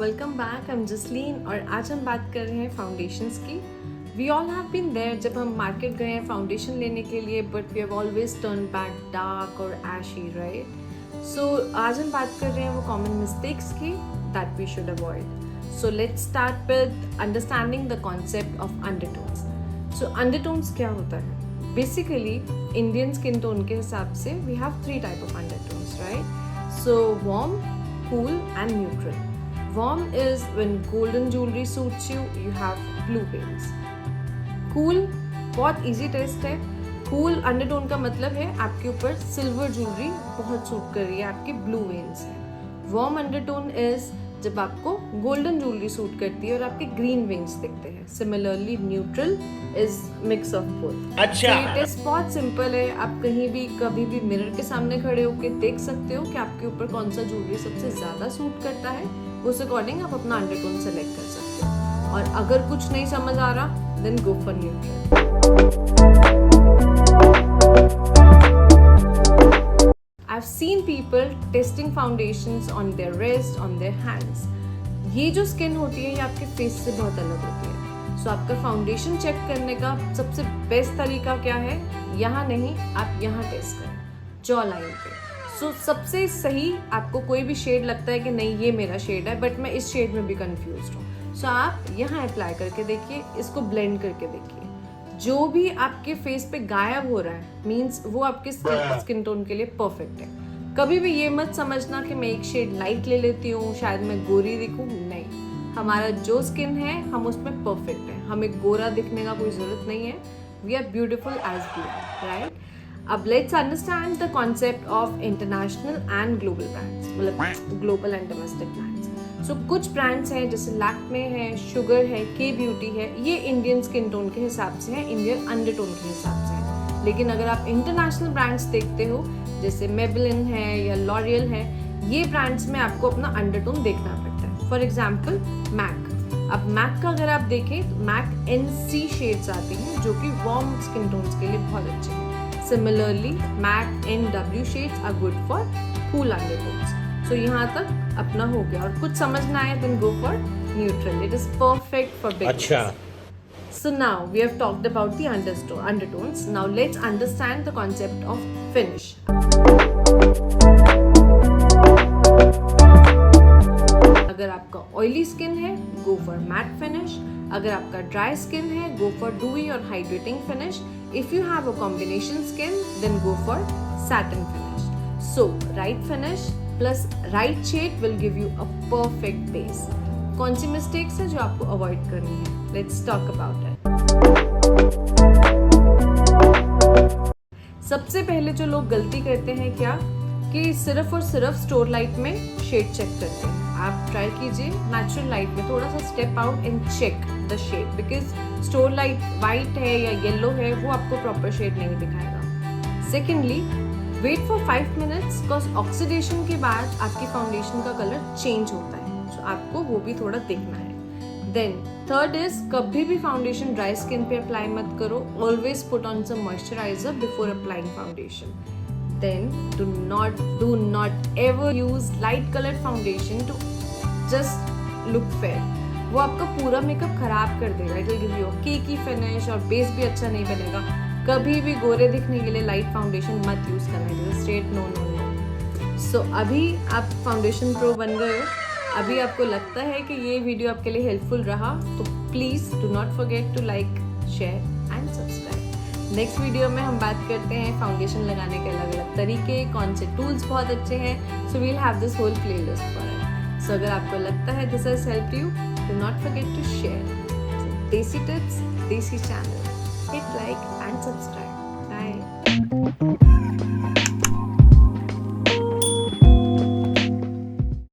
Welcome back. I am Jasleen और आज हम बात कर रहे हैं फाउंडेशंस की। We all have been there जब हम मार्केट गए हैं फाउंडेशन लेने के लिए, but we have always turn back dark और एशी, राइट? सो आज हम बात कर रहे हैं वो कॉमन मिस्टेक्स की that we should avoid. So let's start with understanding the concept of undertones. So undertones क्या होता है? बेसिकली इंडियन स्किन टोन के हिसाब से we have 3 type of undertones, right? So warm, cool and neutral. Warm is when golden jewelry suits you, you have blue veins. Cool बहुत easy test है। Cool undertone का मतलब है आपके ऊपर सिल्वर ज्वेलरी बहुत सूट कर रही है, आपके ब्लू वेन्स है। Warm undertone is जब आपको गोल्डन ज्वेलरी सूट करती है और आपके ग्रीन वेन्स दिखते हैं। Similarly neutral is mix of both. अच्छा, ये टेस्ट बहुत सिंपल है। आप कहीं भी कभी भी मिरर के सामने खड़े होकर देख सकते हो कि आपके ऊपर कौन सा ज्वेलरी सबसे ज्यादा सूट करता है। उस अकॉर्डिंग आप अपना अंडरटोन सेलेक्ट कर सकते हो। और अगर कुछ नहीं समझ आ रहा then go for neutral. I've seen people testing foundations on their wrist, on their hands. ये जो स्किन होती है ये आपके फेस से बहुत अलग होती है। सो आपका फाउंडेशन चेक करने का सबसे बेस्ट तरीका क्या है? यहाँ नहीं, आप यहाँ टेस्ट करें, जॉ लाइन पे। सो सबसे सही, आपको कोई भी शेड लगता है कि नहीं ये मेरा शेड है बट मैं इस शेड में भी कंफ्यूज हूँ, सो आप यहाँ अप्लाई करके देखिए, इसको ब्लेंड करके देखिए। जो भी आपके फेस पे गायब हो रहा है मींस वो आपके स्किन टोन के लिए परफेक्ट है। कभी भी ये मत समझना कि मैं एक शेड लाइट ले लेती हूँ शायद मैं गोरी दिखूँ, नहीं। हमारा जो स्किन है हम उसमें परफेक्ट है, हमें गोरा दिखने का कोई जरूरत नहीं है। We are beautiful as we are, right? अब let's understand the concept of international and global brands, मतलब global and domestic brands. So कुछ ब्रांड्स हैं जैसे लैक्मे है, शुगर है, के ब्यूटी है, ये इंडियन स्किन टोन के हिसाब से है, इंडियन अंडरटोन के हिसाब से है। लेकिन अगर आप इंटरनेशनल ब्रांड्स देखते हो जैसे मेबेलिन है या लॉरियल है, ये ब्रांड्स में आपको अपना अंडरटोन देखना पड़ता है। For example MAC. अब मैक का अगर आप देखें तो मैक NC शेड्स आती हैं जो कि वार्म स्किन टोन्स के लिए बहुत अच्छे हैं। Similarly Mac NW shades are good for cool undertones. So यहाँ तक अपना हो गया, और कुछ समझना है then go for neutral, it is perfect for beginners. अच्छा। So now we have talked about the undertones. Now let's understand the concept of finish. अगर आपका oily skin है, go for matte finish. अगर आपका dry skin है, go for dewy or hydrating finish. If you have a combination skin, then go for satin finish. So right finish plus right shade will give you a perfect base. कौन सी mistakes है जो आपको avoid करनी है? Let's talk about it. सबसे पहले जो लोग गलती करते हैं क्या कि सिर्फ और सिर्फ स्टोर लाइट में शेड चेक करते हैं। आप ट्राई कीजिए नेचुरल लाइट में थोड़ा सा step out and check the shade, because store light white है या येलो है वो आपको प्रॉपर शेड नहीं दिखाएगा। Secondly, wait for 5 minutes because oxidation के बाद आपकी फाउंडेशन का कलर चेंज होता है, आपको वो भी थोड़ा देखना है। देन थर्ड इज, कभी भी फाउंडेशन ड्राई स्किन पे अप्लाई मत करो। Always put on some moisturiser before applying foundation. Then do not ever use light coloured foundation to just look fair. वो आपका पूरा मेकअप खराब कर देगा, it will give you cakey finish और बेस भी अच्छा नहीं बनेगा। कभी भी गोरे दिखने के लिए लाइट फाउंडेशन मत यूज करना, it is straight no no no. So अभी आप फाउंडेशन प्रो बन गए हो, अभी आपको लगता है कि ये वीडियो आपके लिए हेल्पफुल रहा तो please do not forget to like, share and subscribe. Next video में हम बात करते हैं फाउंडेशन लगाने के अलग अलग तरीके, कौन से टूल्स बहुत अच्छे हैं। So we'll have this whole playlist for it. So अगर आपको लगता है this has helped you, do not forget to share. Desi tips, desi channel, hit like and subscribe. Bye.